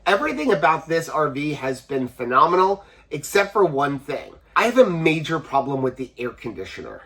Everything about this RV has been phenomenal, except for one thing. I have a major problem with the air conditioner.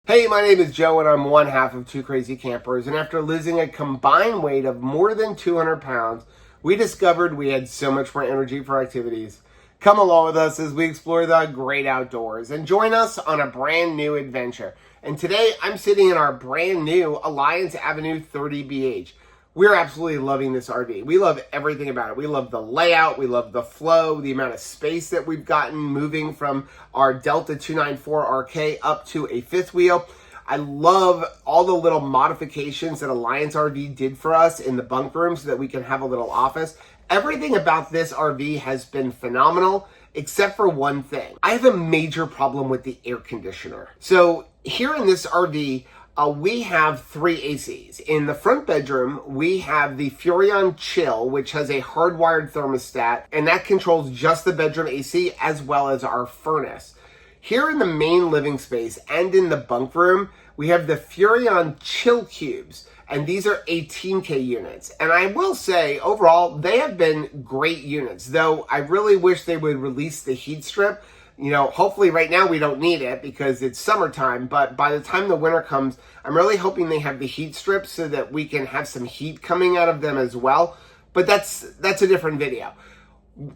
Hey, my name is Joe and I'm one half of Two Crazy Campers, and after losing a combined weight of more than 200 pounds, we discovered we had so much more energy for activities. Come along with us as we explore the great outdoors and join us on a brand new adventure. And today I'm sitting in our brand new Alliance Avenue 30BH. We're absolutely loving this RV. We love everything about it. We love the layout, we love the flow, the amount of space that we've gotten moving from our Delta 294 RK up to a fifth wheel. I love all the little modifications that Alliance RV did for us in the bunk room so that we can have a little office. Everything about this RV has been phenomenal, except for one thing. I have a major problem with the air conditioner. So here in this RV, we have three ACs. In the front bedroom, we have the Furrion Chill, which has a hardwired thermostat, and that controls just the bedroom AC as well as our furnace. Here in the main living space and in the bunk room, we have the Furrion Chill Cubes, and these are 18K units. And I will say, overall, they have been great units, though I really wish they would release the heat strip. You know, hopefully right now we don't need it because it's summertime, but by the time the winter comes, I'm really hoping they have the heat strips so that we can have some heat coming out of them as well. But that's a different video.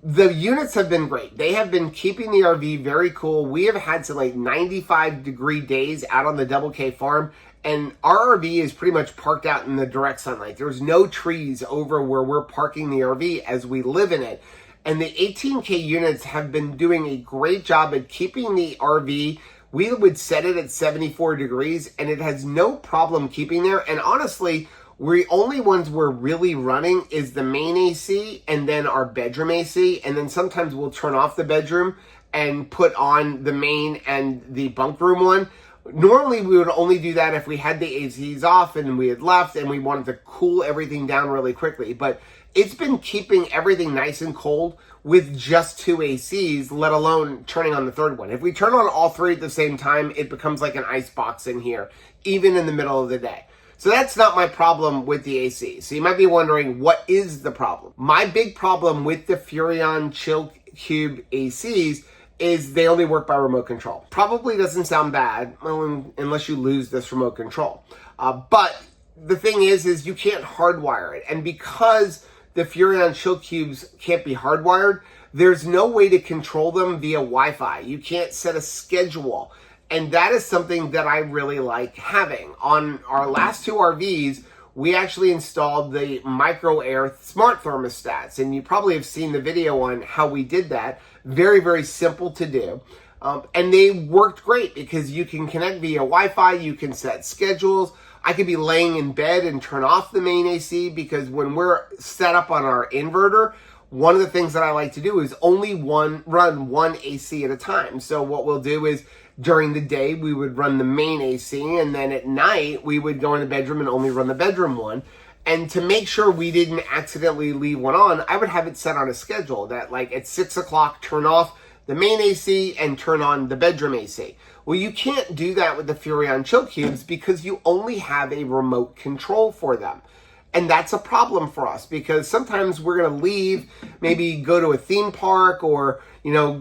The units have been great. They have been keeping the RV very cool. We have had some like 95-degree days out on the Double K farm, and our RV is pretty much parked out in the direct sunlight. There's no trees over where we're parking the RV as we live in it. And the 18K units have been doing a great job at keeping the RV. We would set it at 74 degrees and it has no problem keeping there. And honestly, the only ones we're really running is the main AC and then our bedroom AC. And then sometimes we'll turn off the bedroom and put on the main and the bunk room one. Normally we would only do that if we had the ACs off and we had left and we wanted to cool everything down really quickly. But it's been keeping everything nice and cold with just two ACs, let alone turning on the third one. If we turn on all three at the same time, it becomes like an ice box in here, even in the middle of the day. So that's not my problem with the AC. So you might be wondering, what is the problem? My big problem with the Furrion Chill Cube ACs is they only work by remote control. Probably doesn't sound bad, well, unless you lose this remote control. But the thing is you can't hardwire it. And because the Furrion Chill Cubes can't be hardwired, there's no way to control them via Wi-Fi. You can't set a schedule. And that is something that I really like having. On our last two RVs, we actually installed the Micro Air smart thermostats. And you probably have seen the video on how we did that. Very, very simple to do. And they worked great because you can connect via Wi-Fi, you can set schedules. I could be laying in bed and turn off the main AC because when we're set up on our inverter, one of the things that I like to do is only run one AC at a time. So what we'll do is during the day, we would run the main AC, and then at night, we would go in the bedroom and only run the bedroom one. And to make sure we didn't accidentally leave one on, I would have it set on a schedule that like at 6 o'clock, turn off the main AC and turn on the bedroom AC. Well, you can't do that with the Furrion Chill Cubes because you only have a remote control for them. And that's a problem for us because sometimes we're going to leave, maybe go to a theme park or,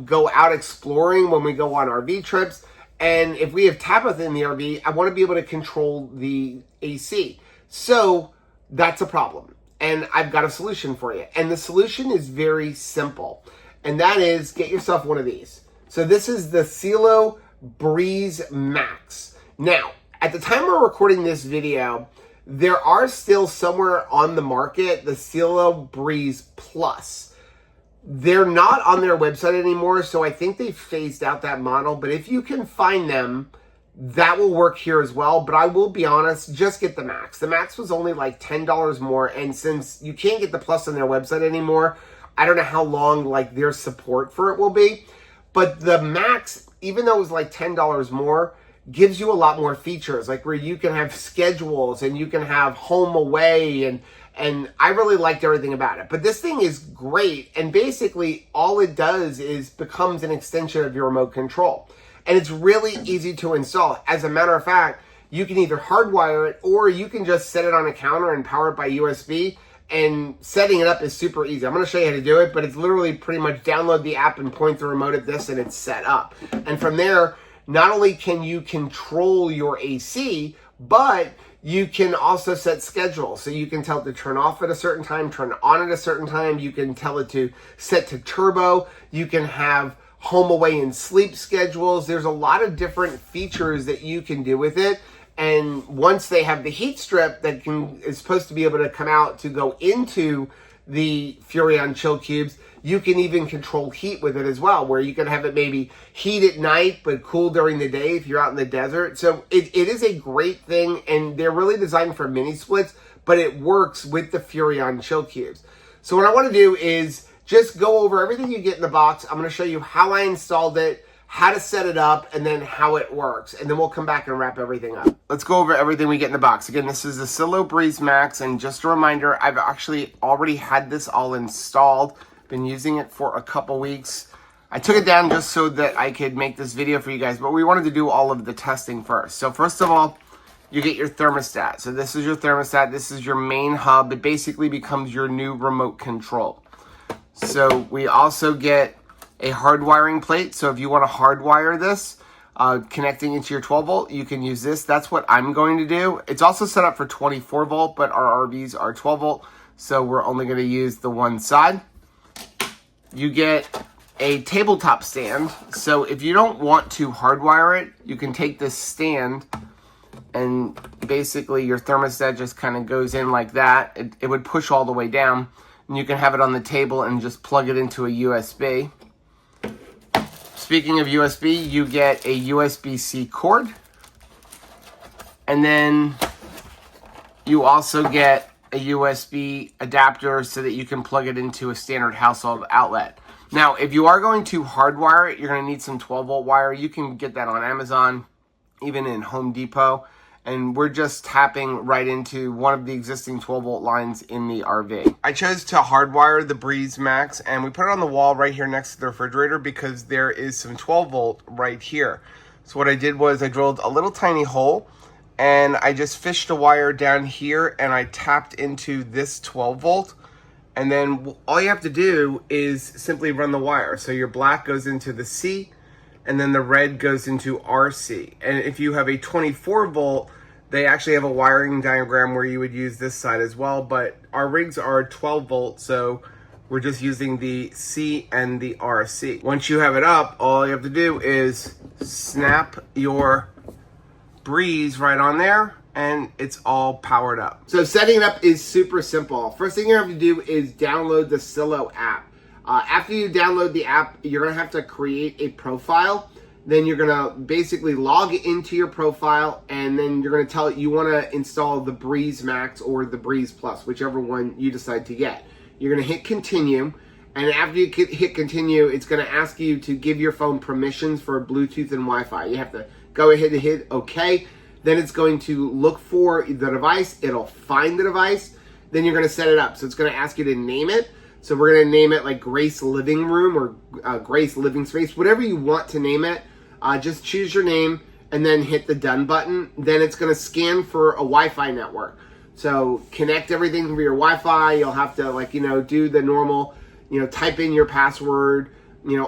go out exploring when we go on RV trips. And if we have Tabitha in the RV, I want to be able to control the AC. So that's a problem. And I've got a solution for you. And the solution is very simple. And that is get yourself one of these. So this is the Cielo Breeze Max. Now, at the time we're recording this video, there are still somewhere on the market the Cielo Breeze Plus. They're not on their website anymore, so I think they phased out that model. But if you can find them, that will work here as well. But I will be honest, just get the Max. The Max was only like $10 more, and since you can't get the Plus on their website anymore, I don't know how long like their support for it will be. But the Max, even though it was like $10 more, gives you a lot more features, like where you can have schedules and you can have home away, and I really liked everything about it. But this thing is great, and basically all it does is becomes an extension of your remote control. And it's really easy to install. As a matter of fact, you can either hardwire it or you can just set it on a counter and power it by USB, and setting it up is super easy. I'm going to show you how to do it, but it's literally pretty much download the app and point the remote at this and it's set up. And from there, not only can you control your AC, but you can also set schedules. So you can tell it to turn off at a certain time, turn on at a certain time. You can tell it to set to turbo. You can have home away and sleep schedules. There's a lot of different features that you can do with it. And once they have the heat strip that is supposed to be able to come out to go into the Furrion chill cubes, you can even control heat with it as well, where you can have it maybe heat at night but cool during the day if you're out in the desert. So it is a great thing, and they're really designed for mini splits, but it works with the Furrion chill cubes. So what I want to do is just go over everything you get in the box. I'm going to show you how I installed it, how to set it up, and then how it works. And then we'll come back and wrap everything up. Let's go over everything we get in the box. Again, this is the Silo Breeze Max, and just a reminder, I've actually already had this all installed. Been using it for a couple weeks. I took it down just so that I could make this video for you guys, but we wanted to do all of the testing first. So first of all, you get your thermostat. So this is your thermostat. This is your main hub. It basically becomes your new remote control. So we also get a hardwiring plate. So if you want to hardwire this, connecting into your 12 volt, you can use this. That's what I'm going to do. It's also set up for 24 volt, but our RVs are 12 volt. So we're only going to use the one side. You get a tabletop stand. So if you don't want to hardwire it, you can take this stand and basically your thermostat just kind of goes in like that. It would push all the way down, and you can have it on the table and just plug it into a USB. Speaking of USB, you get a USB-C cord, and then you also get a USB adapter so that you can plug it into a standard household outlet. Now, if you are going to hardwire it, you're going to need some 12 volt wire. You can get that on Amazon, even in Home Depot. And we're just tapping right into one of the existing 12 volt lines in the RV. I chose to hardwire the Breeze Max, and we put it on the wall right here next to the refrigerator because there is some 12 volt right here. So what I did was I drilled a little tiny hole, and I just fished a wire down here, and I tapped into this 12 volt. And then all you have to do is simply run the wire. So your black goes into the C, and then the red goes into RC. And if you have a 24 volt, they actually have a wiring diagram where you would use this side as well, but our rigs are 12 volt, so we're just using the C and the RC. Once you have it up, all you have to do is snap your Breeze right on there, and it's all powered up. So setting it up is super simple. First thing you have to do is download the Silo app. After you download the app, you're gonna have to create a profile. Then you're gonna basically log into your profile, and then you're gonna tell it you wanna install the Breeze Max or the Breeze Plus, whichever one you decide to get. You're gonna hit continue, and after you hit continue, it's gonna ask you to give your phone permissions for Bluetooth and Wi-Fi. You have to go ahead and hit OK. Then it's going to look for the device, it'll find the device, then you're gonna set it up. So it's gonna ask you to name it. So we're gonna name it like Grace Living Room or Grace Living Space, whatever you want to name it. Just choose your name and then hit the done button. Then it's gonna scan for a Wi-Fi network. So connect everything to your Wi-Fi. You'll have to do the normal, type in your password,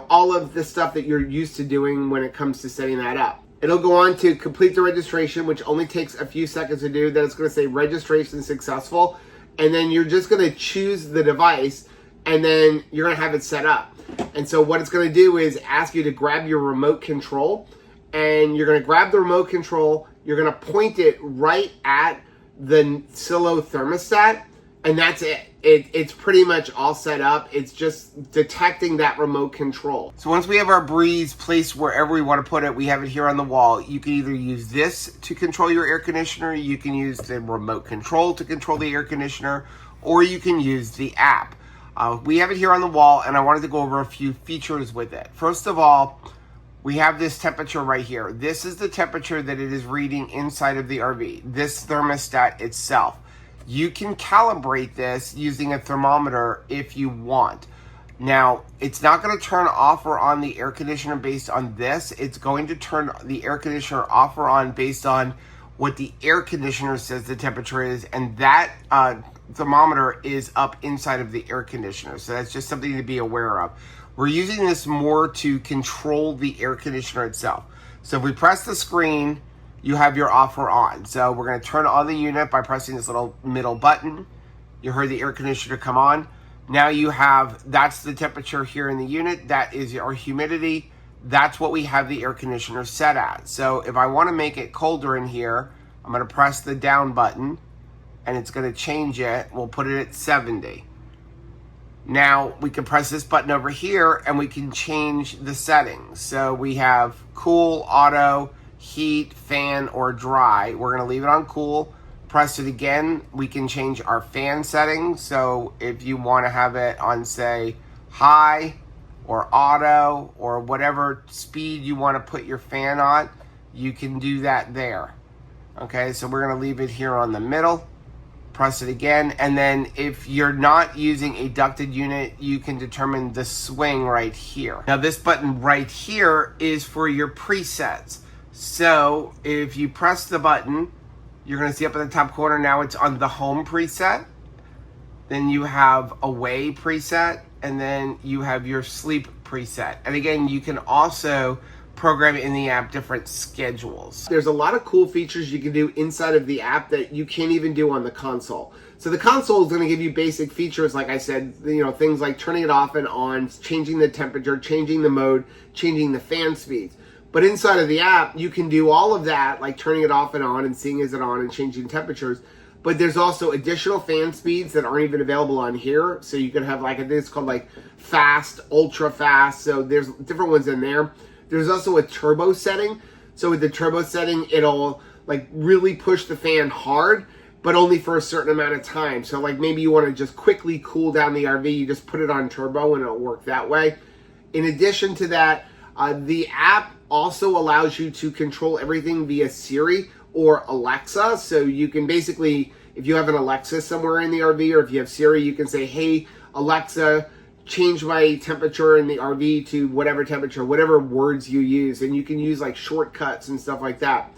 all of the stuff that you're used to doing when it comes to setting that up. It'll go on to complete the registration, which only takes a few seconds to do. Then it's gonna say registration successful. And then you're just gonna choose the device, and then you're gonna have it set up. And so what it's gonna do is ask you to grab your remote control, and you're gonna grab the remote control, you're gonna point it right at the Silo thermostat, and that's it. It's pretty much all set up. It's just detecting that remote control. So once we have our Breeze placed wherever we want to put it, we have it here on the wall. You can either use this to control your air conditioner, you can use the remote control to control the air conditioner, or you can use the app. We have it here on the wall, and I wanted to go over a few features with it. First of all, we have this temperature right here. This is the temperature that it is reading inside of the RV, this thermostat itself. You can calibrate this using a thermometer if you want. Now, it's not going to turn off or on the air conditioner based on this. It's going to turn the air conditioner off or on based on what the air conditioner says the temperature is, and that thermometer is up inside of the air conditioner. So that's just something to be aware of. We're using this more to control the air conditioner itself. So if we press the screen, you have your off or on. So we're going to turn on the unit by pressing this little middle button. You heard the air conditioner come on. Now you have, that's the temperature here in the unit. That is our humidity. That's what we have the air conditioner set at. So if I want to make it colder in here, I'm going to press the down button and it's going to change it. We'll put it at 70. Now we can press this button over here and we can change the settings. So we have cool, auto, heat, fan, or dry. We're going to leave it on cool. Press it again. We can change our fan settings. So if you want to have it on, say, high or auto or whatever speed you want to put your fan on, you can do that there. Okay, so we're going to leave it here on the middle. Press it again, and then if you're not using a ducted unit, you can determine the swing right here. Now this button right here is for your presets. So if you press the button, you're going to see up in the top corner now it's on the home preset. Then you have away preset, and then you have your sleep preset. And again, you can also program in the app different schedules. There's a lot of cool features you can do inside of the app that you can't even do on the console. So the console is going to give you basic features, like I said, things like turning it off and on, changing the temperature, changing the mode, changing the fan speeds. But inside of the app, you can do all of that, like turning it off and on and seeing is it on and changing temperatures. But there's also additional fan speeds that aren't even available on here. So you can have I think it's called fast, ultra fast. So there's different ones in there. There's also a turbo setting. So with the turbo setting, it'll really push the fan hard, but only for a certain amount of time. So maybe you want to just quickly cool down the RV, you just put it on turbo and it'll work that way. In addition to that, the app also allows you to control everything via Siri or Alexa. So you can basically, if you have an Alexa somewhere in the RV, or if you have Siri, you can say, hey, Alexa, change my temperature in the RV to whatever temperature, whatever words you use. And you can use shortcuts and stuff like that.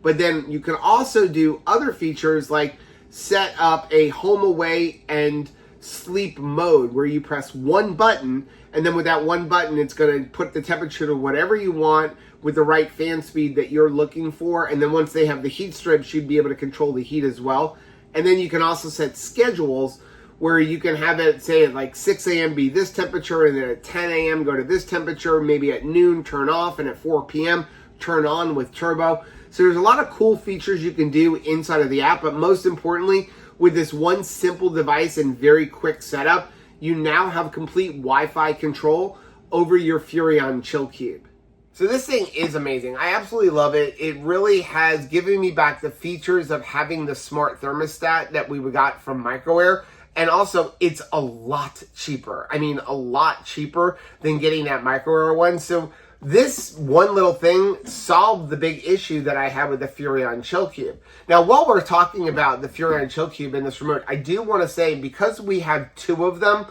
But then you can also do other features like set up a home, away, and sleep mode where you press one button, and then with that one button, it's going to put the temperature to whatever you want with the right fan speed that you're looking for. And then once they have the heat strips, you'd be able to control the heat as well. And then you can also set schedules where you can have it, say at 6 a.m. be this temperature, and then at 10 a.m. go to this temperature, maybe at noon turn off, and at 4 p.m. turn on with turbo. So there's a lot of cool features you can do inside of the app, but most importantly, with this one simple device and very quick setup, you now have complete Wi-Fi control over your Furrion Chill Cube. So this thing is amazing. I absolutely love it. It really has given me back the features of having the smart thermostat that we got from Microair. And also, it's a lot cheaper. I mean, a lot cheaper than getting that Microair one. So this one little thing solved the big issue that I had with the Furrion Chill Cube. Now, while we're talking about the Furrion Chill Cube and this remote, I do want to say, because we have two of them,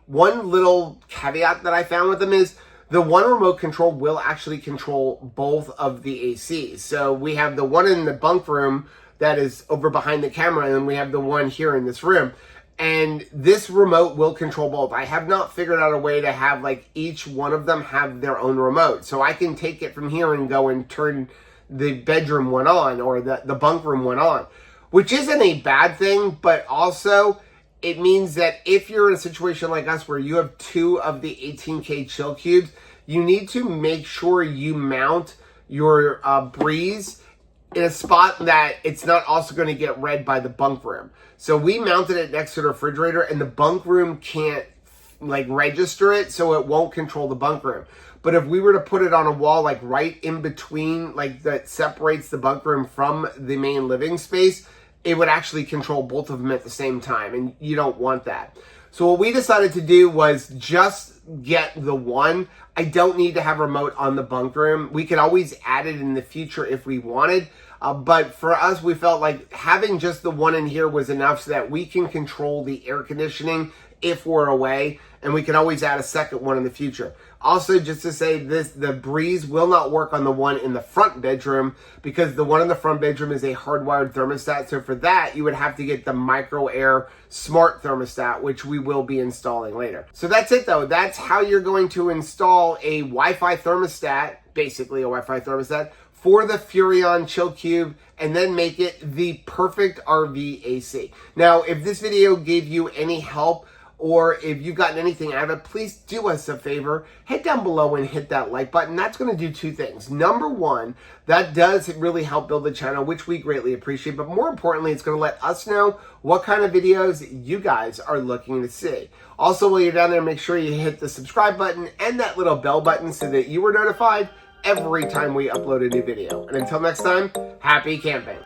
one little caveat that I found with them is the one remote control will actually control both of the ACs. So we have the one in the bunk room that is over behind the camera, and then we have the one here in this room. And this remote will control both. I have not figured out a way to have each one of them have their own remote. So I can take it from here and go and turn the bedroom one on, or the bunk room one on, which isn't a bad thing, but also it means that if you're in a situation like us where you have two of the 18K Chill Cubes, you need to make sure you mount your Breeze in a spot that it's not also going to get read by the bunk room. So we mounted it next to the refrigerator, and the bunk room can't register it, so it won't control the bunk room. But if we were to put it on a wall right in between, that separates the bunk room from the main living space, it would actually control both of them at the same time, and you don't want that. So what we decided to do was just get the one. I don't need to have a remote on the bunk room. We could always add it in the future if we wanted. But for us, we felt like having just the one in here was enough so that we can control the air conditioning if we're away, and we can always add a second one in the future. Also, just to say this, the breeze will not work on the one in the front bedroom because the one in the front bedroom is a hardwired thermostat. So for that, you would have to get the micro air smart thermostat, which we will be installing later. So that's it though. That's how you're going to install a Wi-Fi thermostat, basically a Wi-Fi thermostat, for the Furrion Chill Cube, and then make it the perfect RV AC. Now, if this video gave you any help, or if you've gotten anything out of it, please do us a favor. Head down below and hit that like button. That's going to do two things. Number one, that does really help build the channel, which we greatly appreciate. But more importantly, it's going to let us know what kind of videos you guys are looking to see. Also, while you're down there, make sure you hit the subscribe button and that little bell button so that you are notified every time we upload a new video. And until next time, happy camping.